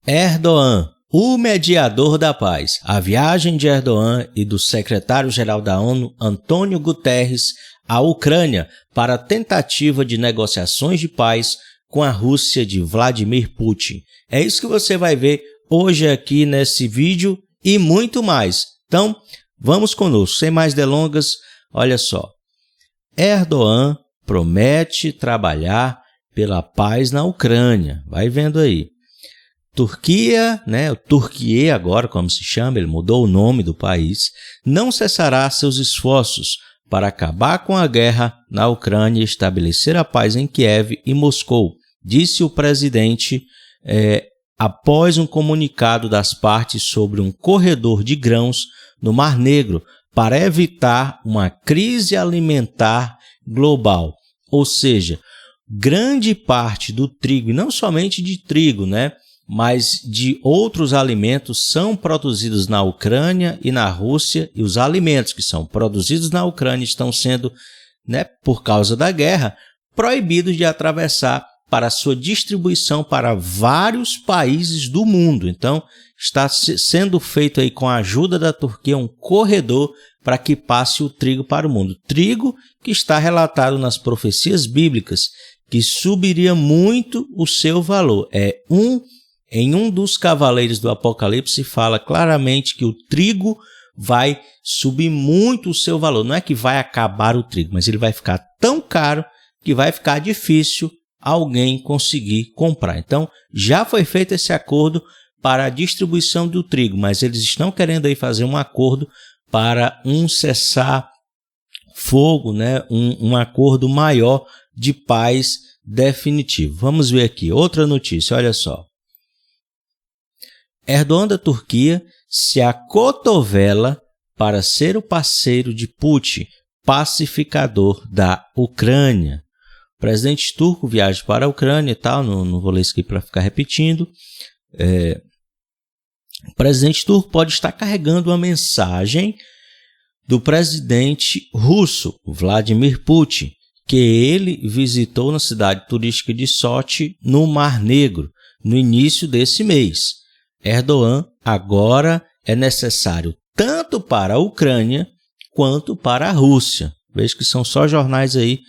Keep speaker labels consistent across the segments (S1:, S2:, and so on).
S1: Erdogan, o mediador da paz. A viagem de Erdogan e do secretário-geral da ONU, Antônio Guterres, à Ucrânia para a tentativa de negociações de paz com a Rússia de Vladimir Putin. É isso que você vai ver hoje aqui nesse vídeo e muito mais. Então, vamos conosco. Sem mais delongas, olha só. Erdogan promete trabalhar pela paz na Ucrânia. Vai vendo aí. Turquia, o Turquia agora, como se chama, ele mudou o nome do país, não cessará seus esforços para acabar com a guerra na Ucrânia e estabelecer a paz em Kiev e Moscou, disse o presidente após um comunicado das partes sobre um corredor de grãos no Mar Negro para evitar uma crise alimentar global. Ou seja, grande parte do trigo, e não somente de trigo, mas de outros alimentos são produzidos na Ucrânia e na Rússia, e os alimentos que são produzidos na Ucrânia estão sendo, por causa da guerra, proibidos de atravessar para sua distribuição para vários países do mundo. Então, está sendo feito aí com a ajuda da Turquia um corredor para que passe o trigo para o mundo. Trigo que está relatado nas profecias bíblicas, que subiria muito o seu valor. Em um dos cavaleiros do Apocalipse fala claramente que o trigo vai subir muito o seu valor. Não é que vai acabar o trigo, mas ele vai ficar tão caro que vai ficar difícil alguém conseguir comprar. Então, já foi feito esse acordo para a distribuição do trigo, mas eles estão querendo aí fazer um acordo para um cessar-fogo, um acordo maior de paz definitivo. Vamos ver aqui outra notícia, olha só. Erdogan da Turquia se acotovela para ser o parceiro de Putin, pacificador da Ucrânia. O presidente turco viaja para a Ucrânia e tal, não vou ler isso aqui para ficar repetindo. O presidente turco pode estar carregando uma mensagem do presidente russo, Vladimir Putin, que ele visitou na cidade turística de Sochi, no Mar Negro, no início desse mês. Erdogan agora é necessário tanto para a Ucrânia quanto para a Rússia. Vejo que são só jornais aí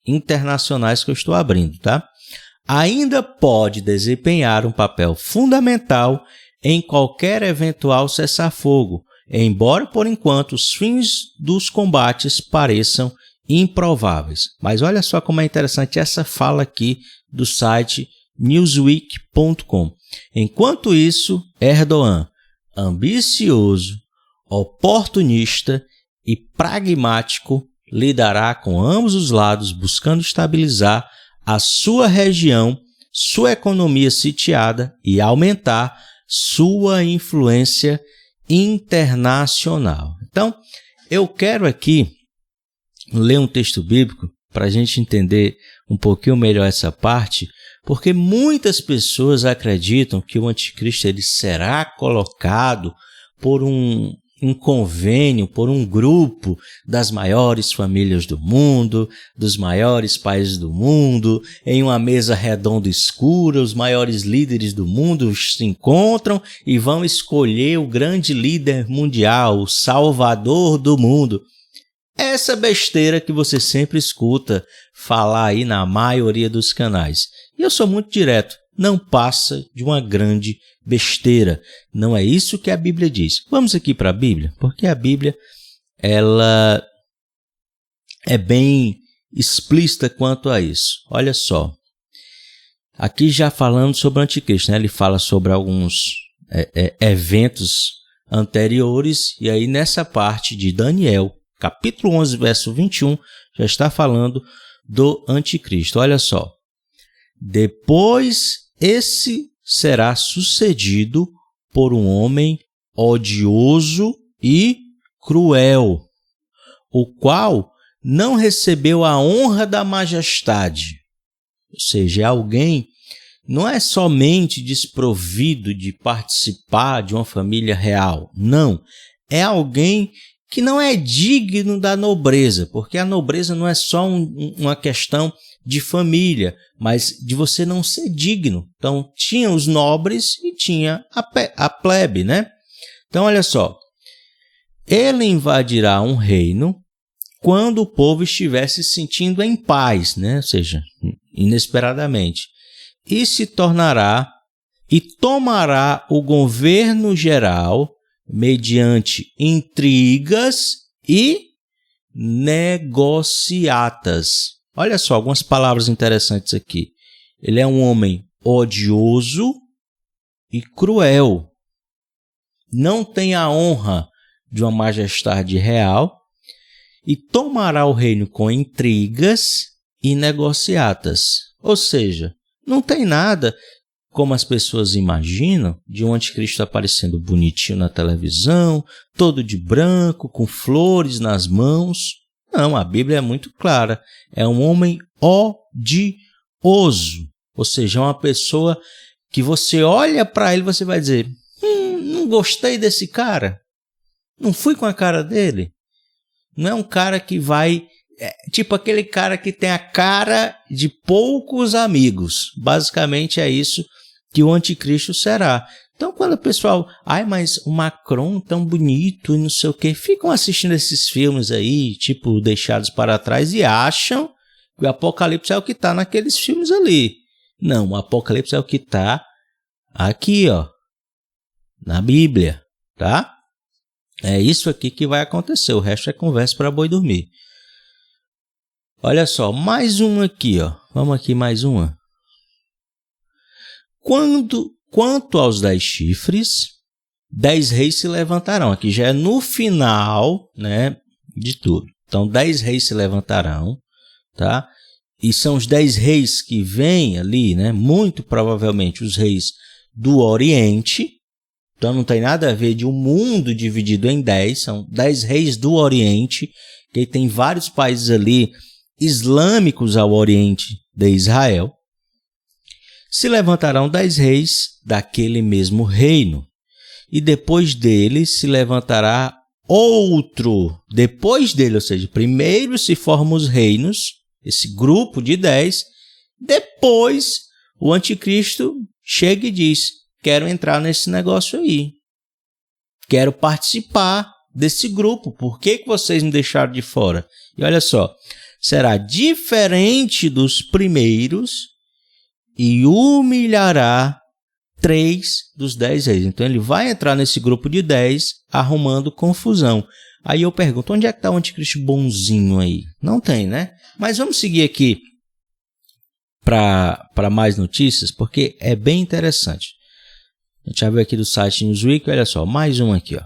S1: internacionais que eu estou abrindo, tá? Ainda pode desempenhar um papel fundamental em qualquer eventual cessar-fogo, embora por enquanto os fins dos combates pareçam improváveis. Mas olha só como é interessante essa fala aqui do site Newsweek.com. Enquanto isso, Erdogan, ambicioso, oportunista e pragmático, lidará com ambos os lados, buscando estabilizar a sua região, sua economia sitiada e aumentar sua influência internacional. Então, eu quero aqui ler um texto bíblico para a gente entender um pouquinho melhor essa parte, porque muitas pessoas acreditam que o anticristo ele será colocado por um convênio, por um grupo das maiores famílias do mundo, dos maiores países do mundo, em uma mesa redonda escura, os maiores líderes do mundo se encontram e vão escolher o grande líder mundial, o salvador do mundo. Essa besteira que você sempre escuta falar aí na maioria dos canais. E eu sou muito direto, não passa de uma grande besteira. Não é isso que a Bíblia diz. Vamos aqui para a Bíblia, porque a Bíblia ela é bem explícita quanto a isso. Olha só, aqui já falando sobre o anticristo, ele fala sobre alguns eventos anteriores, e aí nessa parte de Daniel, capítulo 11, verso 21, já está falando do anticristo. Olha só. Depois esse será sucedido por um homem odioso e cruel, o qual não recebeu a honra da majestade. Ou seja, é alguém não é somente desprovido de participar de uma família real. Não, é alguém que não é digno da nobreza, porque a nobreza não é só uma questão de família, mas de você não ser digno. Então, tinha os nobres e tinha a plebe, né? Então, olha só. Ele invadirá um reino quando o povo estiver se sentindo em paz, né? Ou seja, inesperadamente. E se tornará e tomará o governo geral mediante intrigas e negociatas. Olha só, algumas palavras interessantes aqui. Ele é um homem odioso e cruel. Não tem a honra de uma majestade real e tomará o reino com intrigas e negociatas. Ou seja, não tem nada como as pessoas imaginam, de um anticristo aparecendo bonitinho na televisão, todo de branco, com flores nas mãos. Não, a Bíblia é muito clara. É um homem odioso. Ou seja, é uma pessoa que você olha para ele e você vai dizer, não gostei desse cara. Não fui com a cara dele. Não é um cara que vai... tipo aquele cara que tem a cara de poucos amigos. Basicamente é isso que o anticristo será. Então, quando o pessoal... mas o Macron tão bonito e não sei o quê. Ficam assistindo esses filmes aí, tipo Deixados para Trás, e acham que o Apocalipse é o que está naqueles filmes ali. Não, o Apocalipse é o que está aqui, ó, na Bíblia, tá? É isso aqui que vai acontecer. O resto é conversa para boi dormir. Olha só, mais uma aqui, ó. Vamos aqui, mais uma. Quanto aos 10 chifres, 10 reis se levantarão. Aqui já é no final, né, de tudo. Então, 10 reis se levantarão, tá? E são os 10 reis que vêm ali, né? Muito provavelmente os reis do Oriente. Então, não tem nada a ver de um mundo dividido em 10. São 10 reis do Oriente, que tem vários países ali islâmicos ao Oriente de Israel. Se levantarão 10 reis daquele mesmo reino, e depois dele se levantará outro. Depois dele, ou seja, primeiro se formam os reinos, esse grupo de 10, depois o anticristo chega e diz, quero entrar nesse negócio aí, quero participar desse grupo, por que vocês me deixaram de fora? E olha só, será diferente dos primeiros, e humilhará 3 dos 10 reis. Então, ele vai entrar nesse grupo de 10, arrumando confusão. Aí eu pergunto, onde é que está o anticristo bonzinho aí? Não tem, né? Mas vamos seguir aqui para mais notícias, porque é bem interessante. A gente já viu aqui do site Newsweek, olha só, mais um aqui, ó.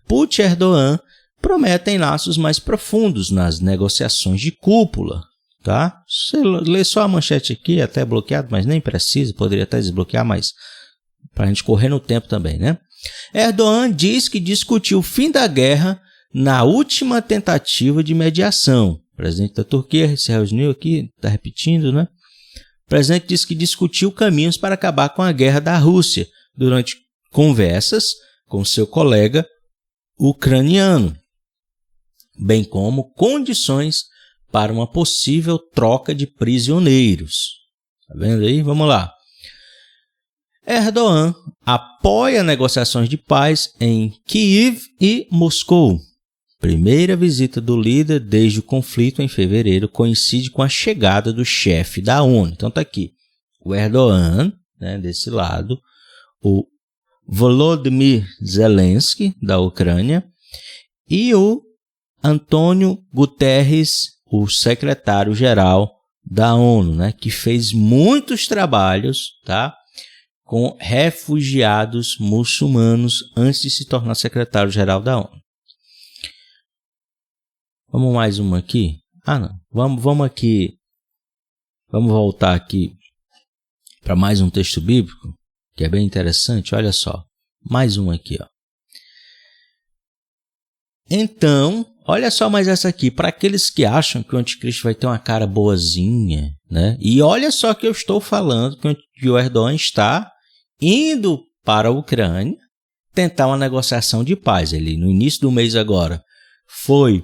S1: Putin e Erdogan prometem laços mais profundos nas negociações de cúpula. Tá? Você lê só a manchete aqui, até bloqueado, mas nem precisa, poderia até desbloquear, mas para a gente correr no tempo também, né? Erdogan diz que discutiu o fim da guerra na última tentativa de mediação. O presidente da Turquia se reuniu aqui, está repetindo, né? O presidente disse que discutiu caminhos para acabar com a guerra da Rússia durante conversas com seu colega ucraniano, bem como condições para uma possível troca de prisioneiros. Tá vendo aí? Vamos lá. Erdogan apoia negociações de paz em Kiev e Moscou. Primeira visita do líder desde o conflito em fevereiro coincide com a chegada do chefe da ONU. Então tá aqui o Erdogan, né, desse lado, o Volodymyr Zelensky, da Ucrânia, e o Antônio Guterres, o secretário-geral da ONU, né, que fez muitos trabalhos, tá, com refugiados muçulmanos antes de se tornar secretário-geral da ONU. Vamos mais uma aqui? Não. Vamos aqui. Vamos voltar aqui para mais um texto bíblico, que é bem interessante. Olha só. Mais um aqui, ó. Então, olha só mais essa aqui, para aqueles que acham que o anticristo vai ter uma cara boazinha, né? E olha só que eu estou falando que o Erdogan está indo para a Ucrânia tentar uma negociação de paz. Ele, no início do mês agora, foi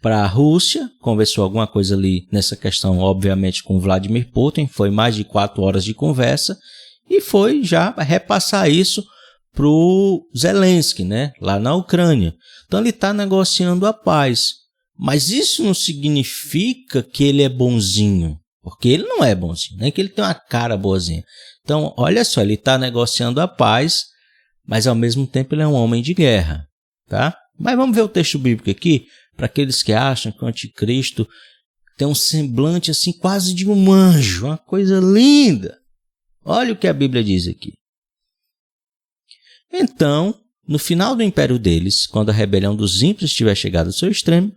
S1: para a Rússia, conversou alguma coisa ali nessa questão, obviamente, com Vladimir Putin, foi mais de 4 horas de conversa, e foi já repassar isso para o Zelensky, né, lá na Ucrânia. Então ele está negociando a paz, mas isso não significa que ele é bonzinho, porque ele não é bonzinho, nem que ele tem uma cara boazinha. Então, olha só, ele está negociando a paz, mas ao mesmo tempo ele é um homem de guerra, tá? Mas vamos ver o texto bíblico aqui, para aqueles que acham que o anticristo tem um semblante assim quase de um anjo, uma coisa linda. Olha o que a Bíblia diz aqui. Então, no final do império deles, quando a rebelião dos ímpios estiver chegada ao seu extremo,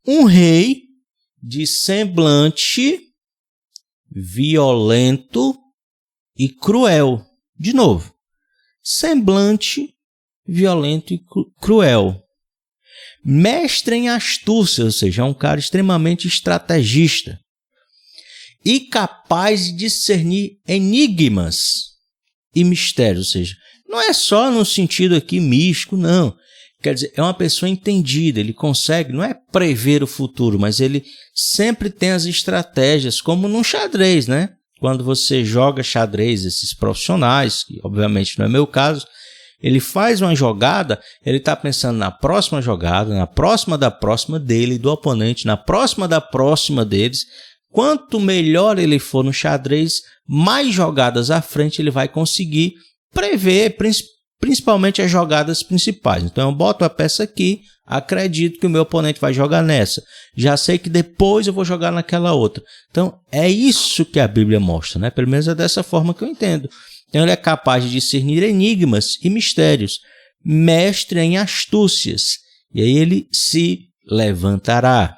S1: um rei de semblante violento e cruel. De novo, semblante violento e cruel. Mestre em astúcia, ou seja, é um cara extremamente estrategista e capaz de discernir enigmas e mistérios, ou seja, não é só no sentido aqui místico, não. Quer dizer, é uma pessoa entendida, ele consegue, não é prever o futuro, mas ele sempre tem as estratégias, como num xadrez, né? Quando você joga xadrez, esses profissionais, que obviamente não é meu caso, ele faz uma jogada, ele está pensando na próxima jogada, na próxima da próxima dele, do oponente, na próxima da próxima deles. Quanto melhor ele for no xadrez, mais jogadas à frente ele vai conseguir prever, principalmente as jogadas principais. Então eu boto a peça aqui, acredito que o meu oponente vai jogar nessa. Já sei que depois eu vou jogar naquela outra. Então é isso que a Bíblia mostra, né? Pelo menos é dessa forma que eu entendo. Então ele é capaz de discernir enigmas e mistérios, mestre em astúcias. E aí ele se levantará.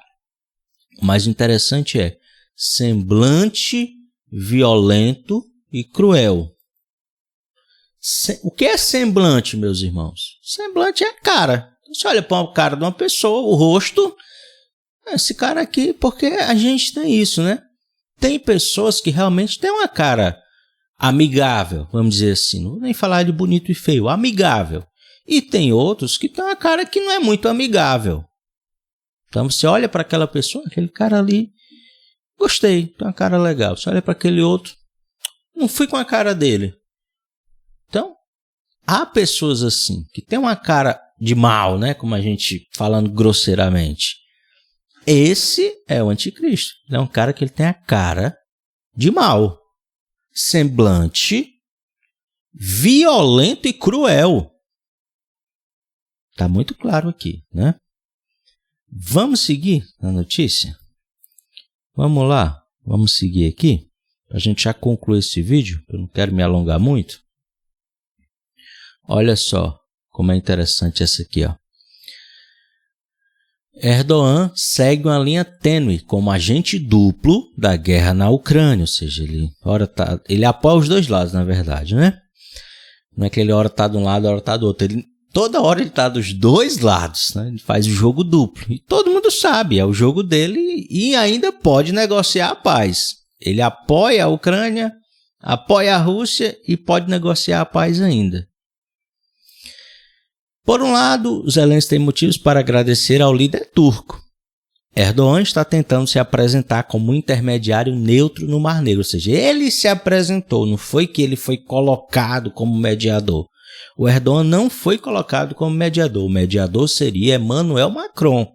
S1: O mais interessante é semblante violento e cruel. O que é semblante, meus irmãos? Semblante é a cara. Você olha para a cara de uma pessoa, o rosto, esse cara aqui, porque a gente tem isso, né? Tem pessoas que realmente têm uma cara amigável, vamos dizer assim, não vou nem falar de bonito e feio, amigável. E tem outros que têm uma cara que não é muito amigável. Então você olha para aquela pessoa, aquele cara ali, gostei, tem uma cara legal. Você olha para aquele outro, não fui com a cara dele. Então, há pessoas assim, que tem uma cara de mal, né? Como a gente falando grosseiramente. Esse é o anticristo. Ele é um cara que ele tem a cara de mal. Semblante violento e cruel. Está muito claro aqui, né? Vamos seguir na notícia? Vamos lá, vamos seguir aqui. A gente já concluiu esse vídeo, eu não quero me alongar muito. Olha só como é interessante essa aqui, ó. Erdogan segue uma linha tênue como agente duplo da guerra na Ucrânia, ou seja, ele apoia os dois lados, na verdade, né? Não é que ele hora está de um lado, hora está do outro. Toda hora ele está dos dois lados, né? Ele faz o jogo duplo. E todo mundo sabe, é o jogo dele e ainda pode negociar a paz. Ele apoia a Ucrânia, apoia a Rússia e pode negociar a paz ainda. Por um lado, Zelensky tem motivos para agradecer ao líder turco. Erdogan está tentando se apresentar como um intermediário neutro no Mar Negro, ou seja, ele se apresentou, não foi que ele foi colocado como mediador. O Erdogan não foi colocado como mediador, o mediador seria Emmanuel Macron.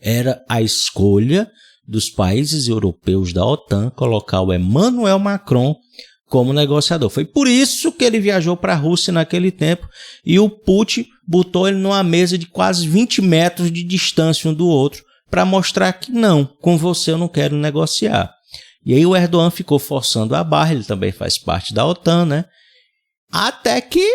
S1: Era a escolha dos países europeus da OTAN colocar o Emmanuel Macron como negociador. Foi por isso que ele viajou para a Rússia naquele tempo e o Putin botou ele numa mesa de quase 20 metros de distância um do outro para mostrar que não, com você eu não quero negociar. E aí o Erdogan ficou forçando a barra, ele também faz parte da OTAN, né? Até que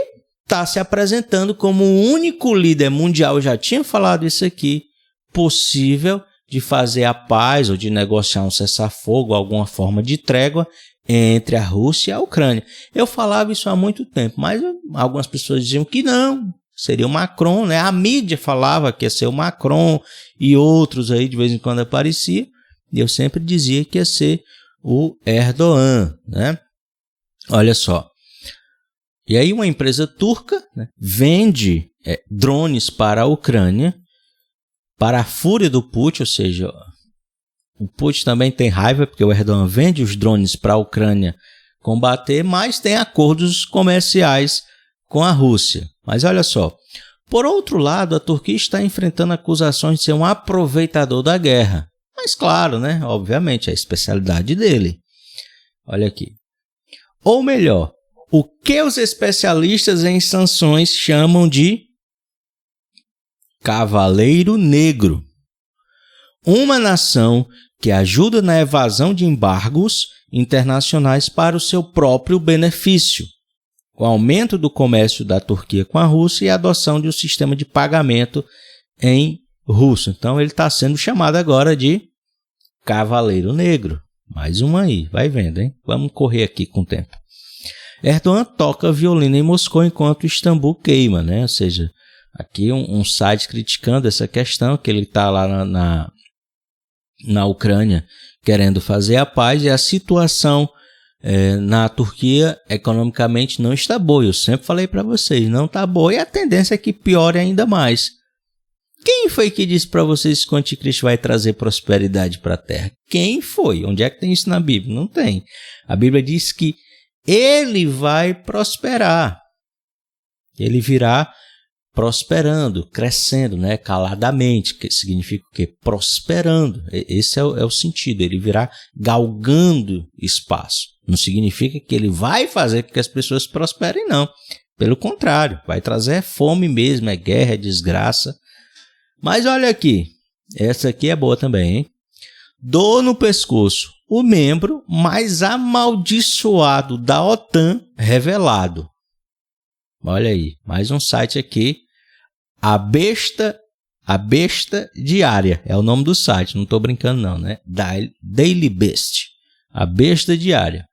S1: está se apresentando como o único líder mundial, eu já tinha falado isso aqui, possível de fazer a paz ou de negociar um cessar-fogo, alguma forma de trégua entre a Rússia e a Ucrânia. Eu falava isso há muito tempo, mas algumas pessoas diziam que não, seria o Macron, né? A mídia falava que ia ser o Macron e outros aí de vez em quando aparecia, e eu sempre dizia que ia ser o Erdogan, né? Olha só. E aí uma empresa turca, né, vende drones para a Ucrânia para a fúria do Putin, ou seja, o Putin também tem raiva porque o Erdogan vende os drones para a Ucrânia combater, mas tem acordos comerciais com a Rússia. Mas olha só, por outro lado, a Turquia está enfrentando acusações de ser um aproveitador da guerra. Mas claro, né? Obviamente, é a especialidade dele. Olha aqui. Ou melhor, o que os especialistas em sanções chamam de Cavaleiro Negro. Uma nação que ajuda na evasão de embargos internacionais para o seu próprio benefício, com o aumento do comércio da Turquia com a Rússia e a adoção de um sistema de pagamento em russo. Então ele está sendo chamado agora de Cavaleiro Negro. Mais uma aí, vai vendo, hein? Vamos correr aqui com o tempo. Erdogan toca violino em Moscou enquanto Istambul queima, né? Ou seja, aqui um site criticando essa questão, que ele está lá na Ucrânia querendo fazer a paz, e a situação na Turquia economicamente não está boa. Eu sempre falei para vocês, não está boa, e a tendência é que piore ainda mais. Quem foi que disse para vocês que o anticristo vai trazer prosperidade para a terra? Quem foi? Onde é que tem isso na Bíblia? Não tem. A Bíblia diz que ele vai prosperar. Ele virá prosperando, crescendo, né? Caladamente, que significa o quê? Prosperando. Esse é o sentido. Ele virá galgando espaço. Não significa que ele vai fazer com que as pessoas prosperem, não. Pelo contrário, vai trazer fome mesmo, é guerra, é desgraça. Mas olha aqui, essa aqui é boa também, hein? Dor no pescoço. O membro mais amaldiçoado da OTAN revelado. Olha aí, mais um site aqui. A Besta Diária. É o nome do site, não estou brincando não, né? Daily Beast. A Besta Diária.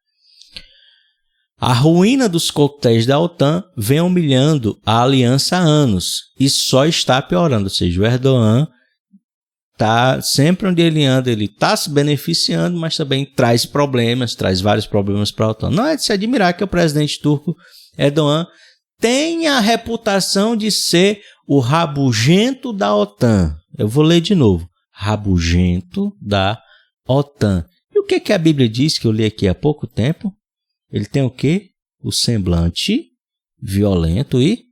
S1: A ruína dos coquetéis da OTAN vem humilhando a aliança há anos e só está piorando. Ou seja, o Erdogan tá sempre onde ele anda, ele está se beneficiando, mas também traz vários problemas para a OTAN. Não é de se admirar que o presidente turco Erdogan tem a reputação de ser o rabugento da OTAN. Eu vou ler de novo. Rabugento da OTAN. E o que a Bíblia diz, que eu li aqui há pouco tempo? Ele tem o quê? O semblante violento e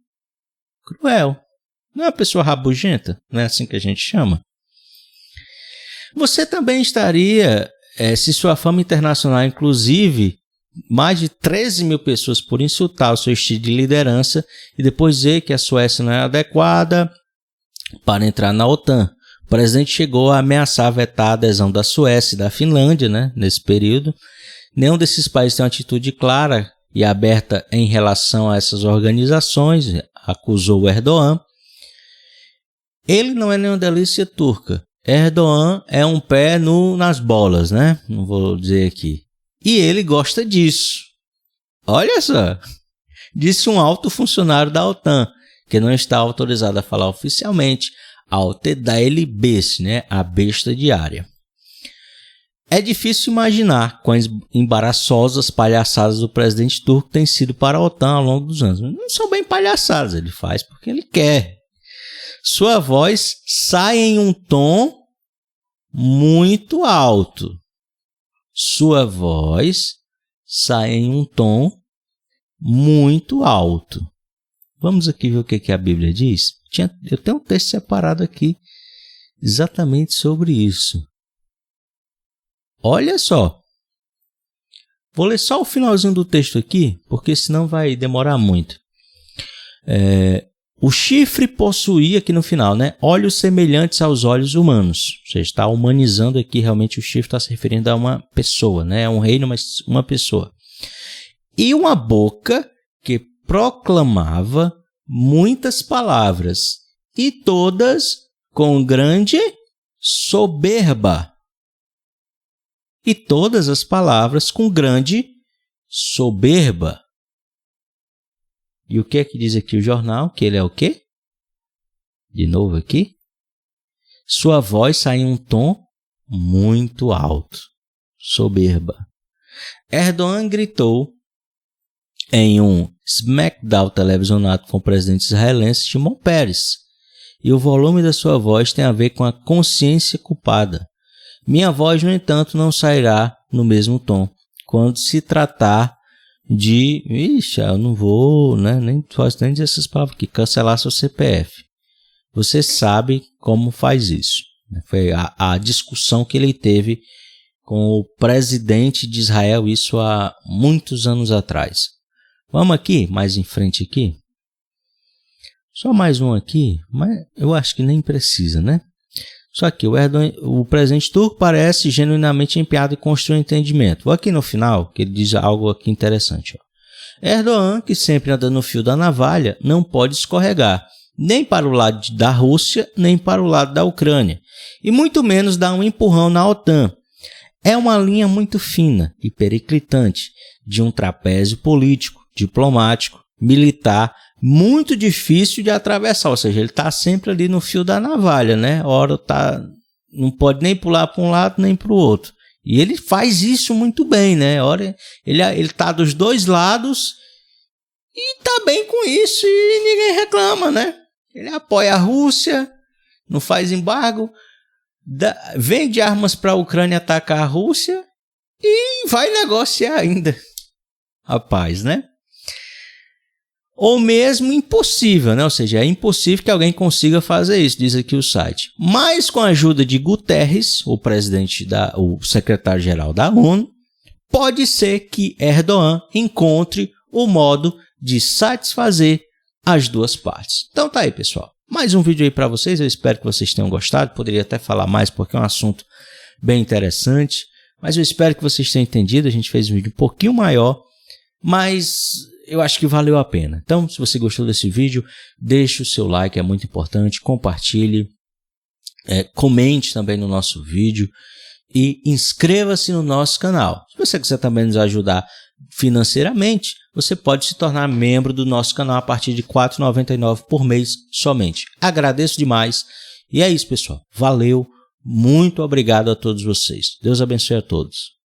S1: cruel. Não é uma pessoa rabugenta? Não é assim que a gente chama? Você também estaria, se sua fama internacional, inclusive, mais de 13 mil pessoas por insultar o seu estilo de liderança e depois dizer que a Suécia não é adequada para entrar na OTAN. O presidente chegou a ameaçar vetar a adesão da Suécia e da Finlândia, né, nesse período. Nenhum desses países tem uma atitude clara e aberta em relação a essas organizações, acusou o Erdogan. Ele não é nenhuma delícia turca. Erdogan é um pé nas bolas, né? Não vou dizer aqui. E ele gosta disso. Olha só. Disse um alto funcionário da OTAN, que não está autorizado a falar oficialmente, ao Daily Beast, né? A Besta Diária. É difícil imaginar quão embaraçosas palhaçadas do presidente turco têm sido para a OTAN ao longo dos anos. Não são bem palhaçadas, ele faz porque ele quer. Sua voz sai em um tom muito alto. Sua voz sai em um tom muito alto. Vamos aqui ver o que a Bíblia diz? Eu tenho um texto separado aqui exatamente sobre isso. Olha só. Vou ler só o finalzinho do texto aqui, porque senão vai demorar muito. O chifre possuía, aqui no final, né, olhos semelhantes aos olhos humanos. Ou seja, está humanizando aqui, realmente o chifre está se referindo a uma pessoa, né? É um reino, mas uma pessoa. E uma boca que proclamava muitas palavras, e todas com grande soberba. E todas as palavras com grande soberba. E o que é que diz aqui o jornal? Que ele é o quê? De novo aqui. Sua voz sai em um tom muito alto. Soberba. Erdogan gritou em um smackdown televisionado com o presidente israelense Shimon Peres e o volume da sua voz tem a ver com a consciência culpada. Minha voz, no entanto, não sairá no mesmo tom quando se tratar de... Ixi, eu não vou, né? Nem posso nem dizer essas palavras aqui. Cancelar seu CPF. Você sabe como faz isso. Foi a discussão que ele teve com o presidente de Israel, isso há muitos anos atrás. Vamos aqui, mais em frente aqui. Só mais um aqui, mas eu acho que nem precisa, né? Só que o presidente turco parece genuinamente empenhado em construir um entendimento. Vou aqui no final, que ele diz algo aqui interessante. Ó. Erdogan, que sempre anda no fio da navalha, não pode escorregar, nem para o lado da Rússia, nem para o lado da Ucrânia, e muito menos dar um empurrão na OTAN. É uma linha muito fina e periclitante de um trapézio político, diplomático, militar, muito difícil de atravessar, ou seja, ele está sempre ali no fio da navalha, né? Ora não pode nem pular para um lado nem para o outro. E ele faz isso muito bem, né? Ora, ele está dos dois lados e está bem com isso e ninguém reclama, né? Ele apoia a Rússia, não faz embargo, vende armas para a Ucrânia atacar a Rússia e vai negociar ainda. Rapaz, né? Ou mesmo impossível, né? Ou seja, é impossível que alguém consiga fazer isso, diz aqui o site. Mas com a ajuda de Guterres, o secretário-geral da ONU, pode ser que Erdogan encontre o modo de satisfazer as duas partes. Então tá aí, pessoal. Mais um vídeo aí para vocês, eu espero que vocês tenham gostado. Poderia até falar mais porque é um assunto bem interessante, mas eu espero que vocês tenham entendido. A gente fez um vídeo um pouquinho maior, mas eu acho que valeu a pena. Então, se você gostou desse vídeo, deixe o seu like, é muito importante, compartilhe, comente também no nosso vídeo e inscreva-se no nosso canal. Se você quiser também nos ajudar financeiramente, você pode se tornar membro do nosso canal a partir de R$ 4,99 por mês somente. Agradeço demais. E é isso, pessoal. Valeu. Muito obrigado a todos vocês. Deus abençoe a todos.